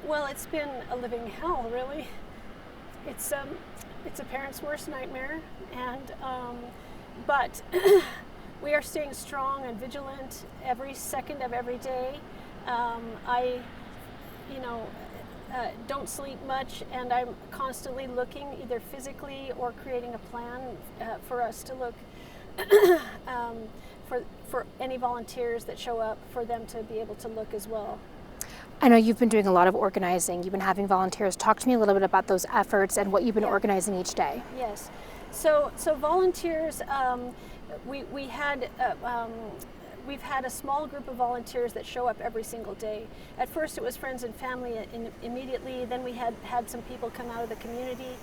Well, it's been a living hell, really. It's a parent's worst nightmare, and but we are staying strong and vigilant every second of every day. I, you know, don't sleep much, and I'm constantly looking, either physically or creating a plan for us to look for any volunteers that show up, for them to be able to look as well. I know you've been doing a lot of organizing. You've been having volunteers. Talk to me a little bit about those efforts and what you've been organizing each day. Yes. So volunteers, we've had a small group of volunteers that show up every single day. At first it was friends and family immediately, then we had some people come out of the community.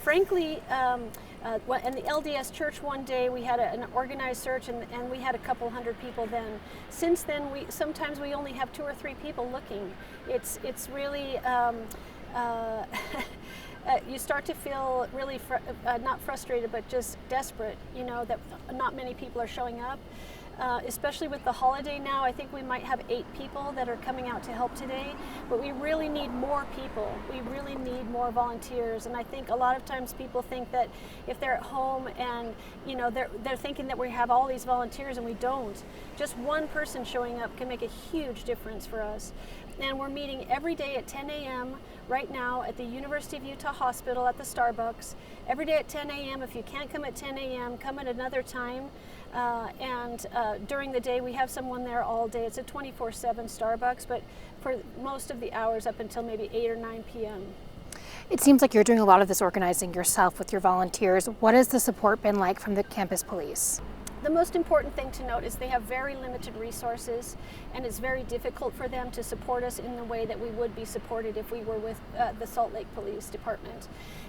Frankly, in the LDS church one day we had an organized search, and we had a couple hundred people then. Since then, sometimes we only have 2 or 3 people looking. It's really you start to feel really not frustrated, but just desperate, you know, that not many people are showing up. Especially with the holiday now, I think we might have 8 people that are coming out to help today, but we really need more people. We really need more volunteers, and I think a lot of times people think that if they're at home and, you know, they're thinking that we have all these volunteers, and we don't. Just one person showing up can make a huge difference for us. And we're meeting every day at 10 a.m. right now at the University of Utah Hospital at the Starbucks. Every day at 10 a.m. If you can't come at 10 a.m., come at another time. During the day, we have someone there all day. It's a 24/7 Starbucks, but for most of the hours up until maybe 8 or 9 p.m. It seems like you're doing a lot of this organizing yourself with your volunteers. What has the support been like from the campus police? The most important thing to note is they have very limited resources, and it's very difficult for them to support us in the way that we would be supported if we were with the Salt Lake Police Department.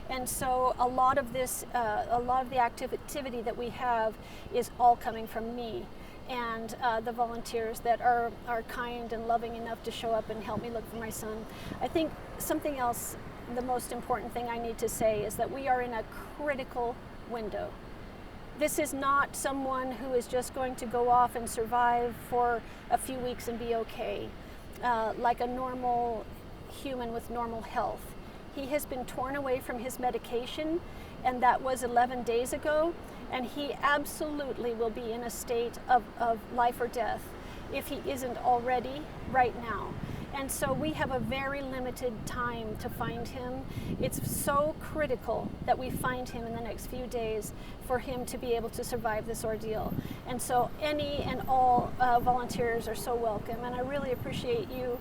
And so a lot of the activity that we have is all coming from me and the volunteers that are kind and loving enough to show up and help me look for my son. I think something else, the most important thing I need to say, is that we are in a critical window. This is not someone who is just going to go off and survive for a few weeks and be okay, like a normal human with normal health. He has been torn away from his medication, and that was 11 days ago, and he absolutely will be in a state of life or death if he isn't already right now. And so we have a very limited time to find him. It's so critical that we find him in the next few days for him to be able to survive this ordeal. And so any and all volunteers are so welcome, and I really appreciate you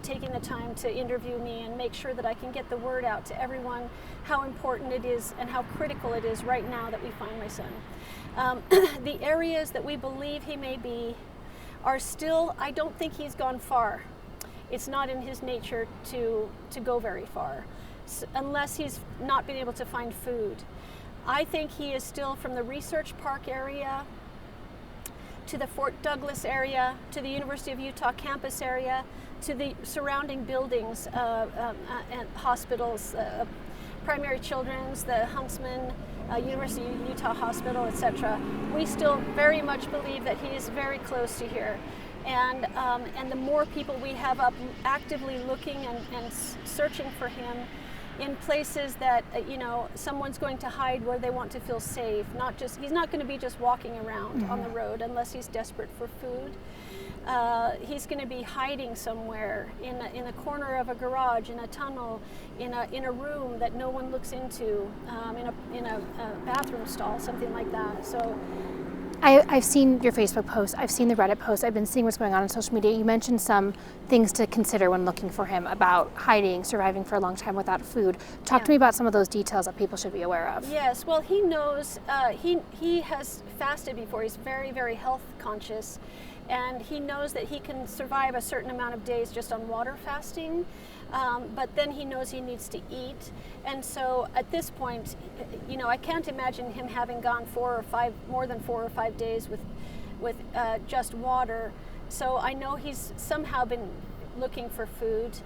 taking the time to interview me and make sure that I can get the word out to everyone how important it is and how critical it is right now that we find my son. The areas that we believe he may be are still, I don't think he's gone far. It's not in his nature to go very far, unless he's not been able to find food. I think he is still from the Research Park area to the Fort Douglas area, to the University of Utah campus area, to the surrounding buildings and hospitals, Primary Children's, the Huntsman, University of Utah Hospital, etc. We still very much believe that he is very close to here. And the more people we have up actively looking and searching for him in places that someone's going to hide where they want to feel safe. He's not going to be just walking around on the road unless he's desperate for food. He's going to be hiding somewhere in a corner of a garage, in a tunnel, in a room that no one looks into, in a bathroom stall, something like that. So. I've seen your Facebook posts, I've seen the Reddit posts, I've been seeing what's going on social media. You mentioned some things to consider when looking for him about hiding, surviving for a long time without food. Talk to me about some of those details that people should be aware of. Yes, well, he knows, he has fasted before. He's very, very health conscious, and he knows that he can survive a certain amount of days just on water fasting. But then he knows he needs to eat, and so at this point, I can't imagine him having gone more than 4 or 5 days with just water. So I know he's somehow been looking for food.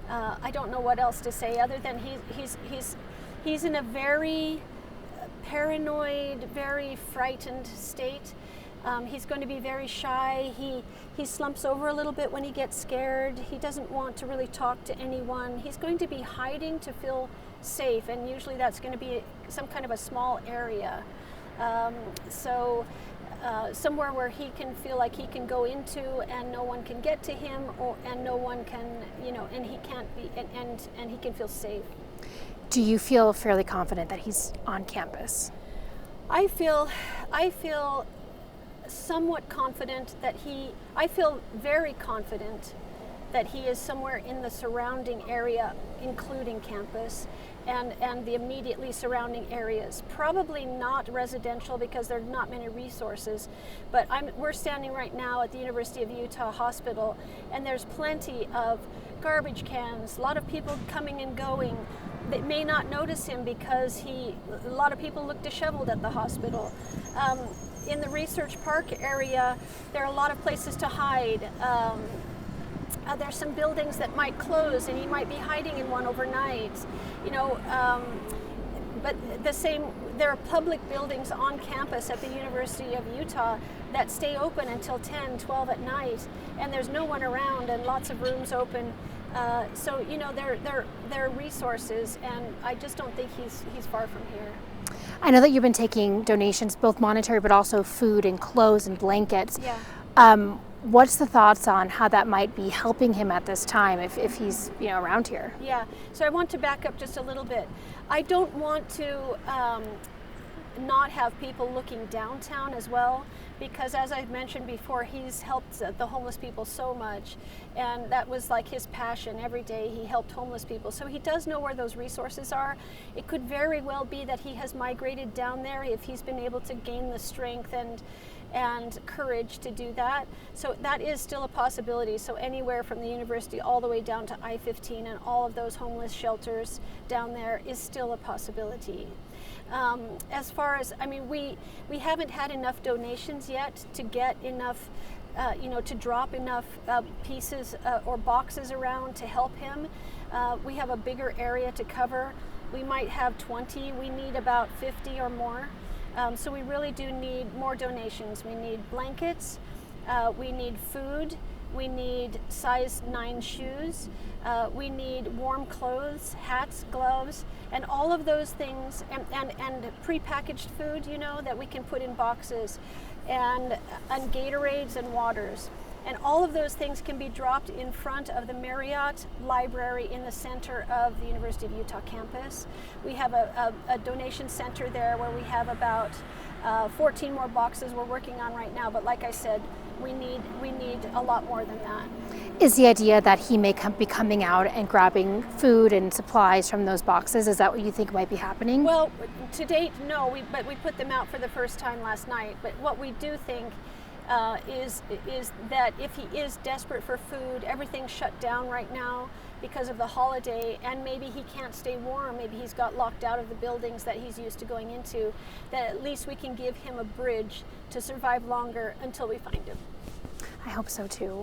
I don't know what else to say other than he's in a very paranoid, very frightened state. He's going to be very shy. He slumps over a little bit when he gets scared. He doesn't want to really talk to anyone. He's going to be hiding to feel safe, and usually that's going to be some kind of a small area. Somewhere where he can feel like he can go into and no one can get to him, and no one can, and he can't be, and he can feel safe. Do you feel fairly confident that he's on campus? I feel somewhat confident that I feel very confident that he is somewhere in the surrounding area, including campus and the immediately surrounding areas. Probably not residential because there are not many resources, but we're standing right now at the University of Utah Hospital, and there's plenty of garbage cans, a lot of people coming and going. They may not notice him because a lot of people look disheveled at the hospital. In the Research Park area, there are a lot of places to hide. There's some buildings that might close, and he might be hiding in one overnight. But there are public buildings on campus at the University of Utah that stay open until 10, 12 at night, and there's no one around and lots of rooms open. So there are resources, and I just don't think he's far from here. I know that you've been taking donations, both monetary but also food and clothes and blankets. Yeah. What's the thoughts on how that might be helping him at this time if he's around here? Yeah, so I want to back up just a little bit. I don't want to not have people looking downtown as well, because as I've mentioned before, he's helped the homeless people so much, and that was like his passion. Every day he helped homeless people, so he does know where those resources are. It could very well be that he has migrated down there if he's been able to gain the strength and courage to do that. So that is still a possibility. So anywhere from the university all the way down to I-15 and all of those homeless shelters down there is still a possibility. As far as, we haven't had enough donations yet to get enough, to drop enough pieces or boxes around to help him. We have a bigger area to cover. We might have 20. We need about 50 or more. So we really do need more donations. We need blankets, we need food, we need size 9 shoes, we need warm clothes, hats, gloves, and all of those things, and prepackaged food, that we can put in boxes, and Gatorades and waters. And all of those things can be dropped in front of the Marriott Library in the center of the University of Utah campus. We have a donation center there where we have about 14 more boxes we're working on right now. But like I said, we need a lot more than that. Is the idea that he may be coming out and grabbing food and supplies from those boxes? Is that what you think might be happening? Well, to date, no. But we put them out for the first time last night. But what we do think is that if he is desperate for food, everything's shut down right now because of the holiday, and maybe he can't stay warm, maybe he's got locked out of the buildings that he's used to going into, that at least we can give him a bridge to survive longer until we find him. I hope so too.